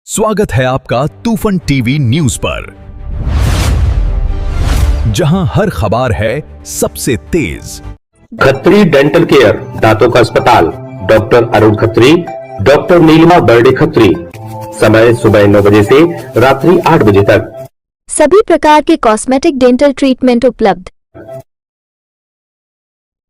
स्वागत है आपका तूफान टीवी न्यूज पर, जहां हर खबर है सबसे तेज। खत्री डेंटल केयर, दांतों का अस्पताल, डॉक्टर अरुण खत्री, डॉक्टर नीलिमा बर्डे खत्री। समय सुबह 9 बजे से रात्रि 8 बजे तक। सभी प्रकार के कॉस्मेटिक डेंटल ट्रीटमेंट उपलब्ध।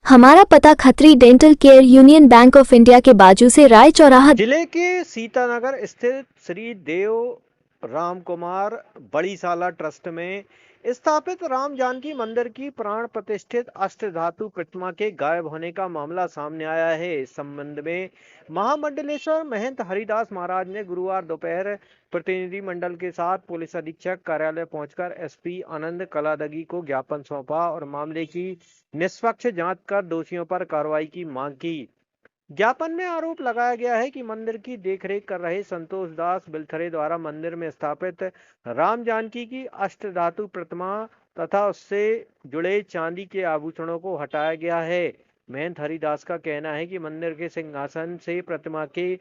हमारा पता Khatri dental care, union bank of India के बाजू से राय चौराहा। जिले के सीतानगर स्थित श्री देव राम कुमार बड़ीशाला ट्रस्ट में स्थापित राम जानकी मंदिर की प्राण प्रतिष्ठित अष्टधातु प्रतिमा के गायब होने का मामला सामने आया है। इस संबंध में महामंडलेश्वर महंत हरिदास महाराज ने गुरुवार दोपहर प्रतिनिधि मंडल के साथ पुलिस अधीक्षक कार्यालय पहुंचकर एसपी आनंद कलादगी को ज्ञापन सौंपा और मामले की निष्पक्ष जांच कर दोषियों पर कार्रवाई की मांग की। ज्ञापन में आरोप लगाया गया है कि मंदिर की देखरेख कर रहे संतोष दास बिलथरे द्वारा मंदिर में स्थापित राम जानकी की अष्टधातु प्रतिमा तथा उससे जुड़े चांदी के आभूषणों को हटाया गया है। महंत हरिदास का कहना है कि मंदिर के सिंहासन से प्रतिमा के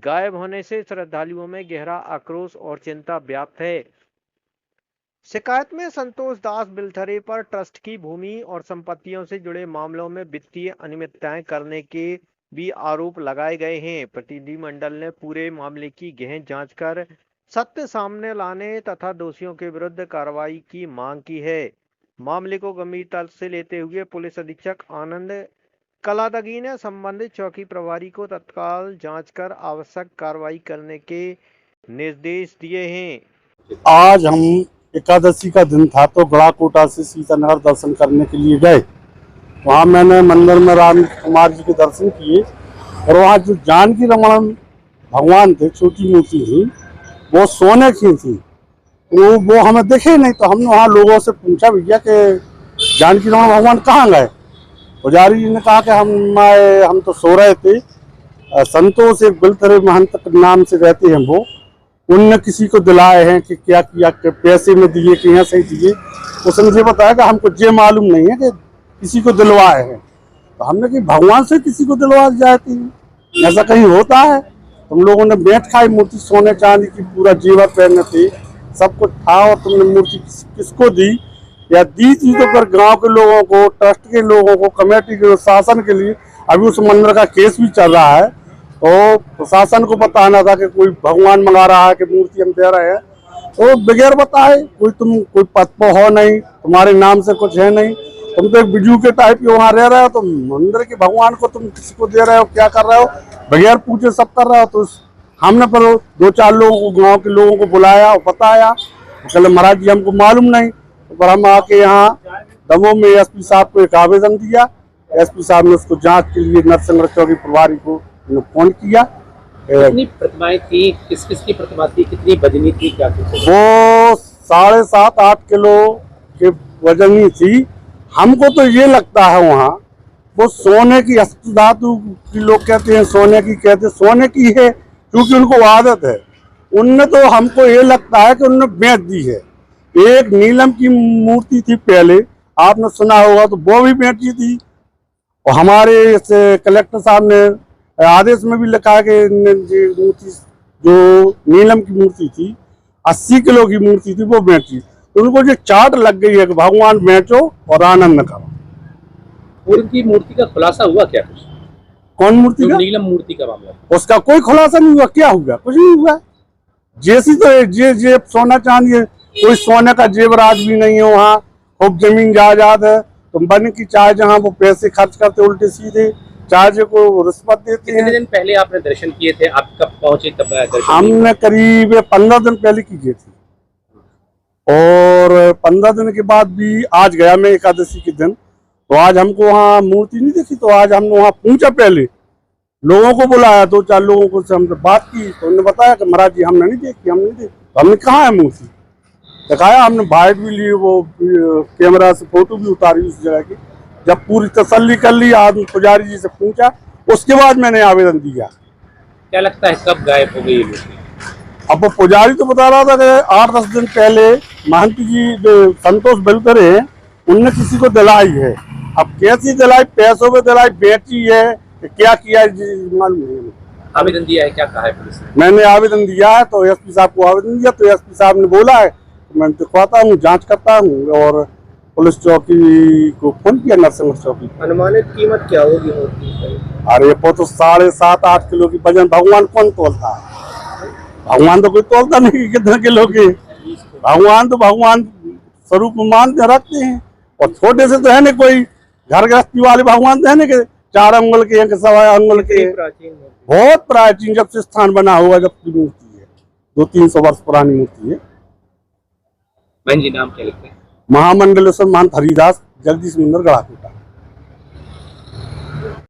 गायब होने से श्रद्धालुओं में गहरा आक्रोश और चिंता व्याप्त है। शिकायत में संतोष दास बिलथरे पर ट्रस्ट की भूमि और संपत्तियों से जुड़े मामलों में वित्तीय अनियमितताएं करने के भी आरोप लगाए गए हैं। प्रतिनिधि मंडल ने पूरे मामले की गहन जांच कर सत्य सामने लाने तथा दोषियों के विरुद्ध कार्रवाई की मांग की है। मामले को गंभीरता से लेते हुए पुलिस अधीक्षक आनंद कलादगी ने संबंधित चौकी प्रभारी को तत्काल जांच कर आवश्यक कार्रवाई करने के निर्देश दिए हैं। आज हम एकादशी का दिन था तो गड़ाकोटा से सीतानगर दर्शन करने के लिए गए। वहाँ मैंने मंदिर में राम कुमार जी के दर्शन किए और वहाँ जो जानकी रमण भगवान थे, छोटी मूर्ति थी, वो सोने की थी। वो हमें दिखे नहीं तो हमने वहाँ लोगों से पूछा, भैया कि जानकी रमण भगवान कहाँ गए? पुजारी जी ने कहा कि हम तो सो रहे थे। संतोष एक बिलथरे महंत नाम से रहते हैं, वो उनने किसी को दिलाए हैं कि क्या किया, कि पैसे में दिए कि यहाँ से दिए। उसने मुझे बताया कि हमको ये मालूम नहीं है कि किसी को दिलवाए हैं। तो हमने कि भगवान से किसी को दिलवा जाती है, ऐसा कहीं होता है? तुम लोगों ने बेच खाई मूर्ति, सोने चांदी की पूरा जेवर पहने थे, सब कुछ था, और तुमने मूर्ति किसको दी या दी थी तो फिर गांव के लोगों को, ट्रस्ट के लोगों को, कमेटी के शासन के लिए अभी उस मंदिर का केस भी चल रहा है। तो प्रशासन को बताना था कि कोई भगवान मंगा रहा है कि मूर्ति हम दे रहे हैं, तो बगैर बताए कोई पद पर हो नहीं, तुम्हारे नाम से कुछ है नहीं, तुम तो एक बिजू के टाइप के वहाँ रह रहे हो, तो मंदिर के भगवान को तुम किसी को दे रहे हो, क्या कर रहे हो, बगैर पूछे सब कर रहे हो। तो हमने पर 2-4 लोगों को, गांव के लोगों को बुलाया और बताया, तो कहले महाराज जी हमको मालूम नहीं। तो पर हम आके यहाँ दमोह में एसपी साहब को एक आवेदन दिया। एसपी साहब ने उसको जांच के लिए नरसिंह चौकी प्रभारी को फोन किया। कितनी प्रतिमाएं थी, किस किस की प्रतिमा थी, कितनी वजनी थी, क्या कुछ? वो 7.5-8 किलो के वजनी थी। हमको तो ये लगता है वहाँ वो सोने की अष्टधातु की, लोग कहते हैं सोने की, कहते सोने की है क्योंकि उनको आदत है। उनने तो हमको ये लगता है कि उन्होंने बेच दी है। एक नीलम की मूर्ति थी पहले, आपने सुना होगा, तो वो भी बेची थी। और हमारे कलेक्टर साहब ने आदेश में भी लिखा है कि मूर्ति जो नीलम की मूर्ति थी, 80 किलो की मूर्ति थी, वो बेची। उनको जो चार्ट लग गई है कि भगवान बेचो और आनंद करो। उनकी मूर्ति का खुलासा हुआ क्या कुछ? कौन मूर्ति का? नीलम मूर्ति का मामला, उसका उसका कोई खुलासा नहीं हुआ। क्या हुआ? कुछ नहीं हुआ। जैसी तो जेब सोना चांदी है, कोई सोने का जेवराज भी नहीं है वहाँ। खूब जमीन जायदाद है, तो बन की चाहे जहाँ वो पैसे खर्च करते उल्टे सीधे, चाहे को रिश्वत देते हैं। कितने दिन पहले आपने दर्शन किए थे? आप कब पहुंचे तब दर्शन? हमने करीब 15 दिन पहले किए थे, और 15 दिन के बाद भी आज गया मैं एकादशी के दिन। तो आज हमको वहाँ मूर्ति नहीं देखी, तो आज हमने वहाँ पूछा, पहले लोगों को बुलाया, 2-4 लोगों को से हमने बात की, तो उन्होंने बताया कि महाराज जी हमने नहीं देखी, हमने नहीं देखी। तो हमने कहाँ है मूर्ति, दिखाया, हमने बाइट भी ली, वो कैमरा से फोटो भी उतारी उस जगह की। जब पूरी तसल्ली कर ली, आज पुजारी जी से पूछा, उसके बाद मैंने आवेदन दिया। क्या लगता है कब गायब हो गई मूर्ति? अब वो पुजारी तो बता रहा था कि 8-10 दिन पहले महंत जी जो संतोष बिलथरे हैं, उनने किसी को दिलाई है। अब कैसी दिलाई, पैसों में दिलाई, बेची है, क्या किया मालूम नहीं। आवेदन दिया है, क्या कहा है पुलिस ने? मैंने आवेदन दिया है, तो एसपी साहब को आवेदन दिया, तो एसपी साहब ने बोला है मैं दिखवाता हूँ, जांच करता हूँ। और पुलिस चौकी को फोन किया, नरसिंह चौकी। अनुमानित कीमत क्या होगी? अरे वो तो 7.5-8 किलो की वजन भगवान कौन तोलता है? भगवान तो कोई तोलता नहीं कितने किलो के। भगवान तो भगवान स्वरूप मान रखते हैं, और छोटे से तो है नहीं कोई घर गृहस्थी वाले भगवान तो है नहीं कि 4 अंगुल के हैं कि 1.25 अंगुल के। बहुत प्राचीन, जब से स्थान बना हुआ जब की मूर्ति है, 200-300 वर्ष पुरानी मूर्ति है। बहन जी नाम क्या लिखते हैं? महामंडलेश्वर महंत हरिदास, जगदीश मंदिर, गढ़ाकोटा।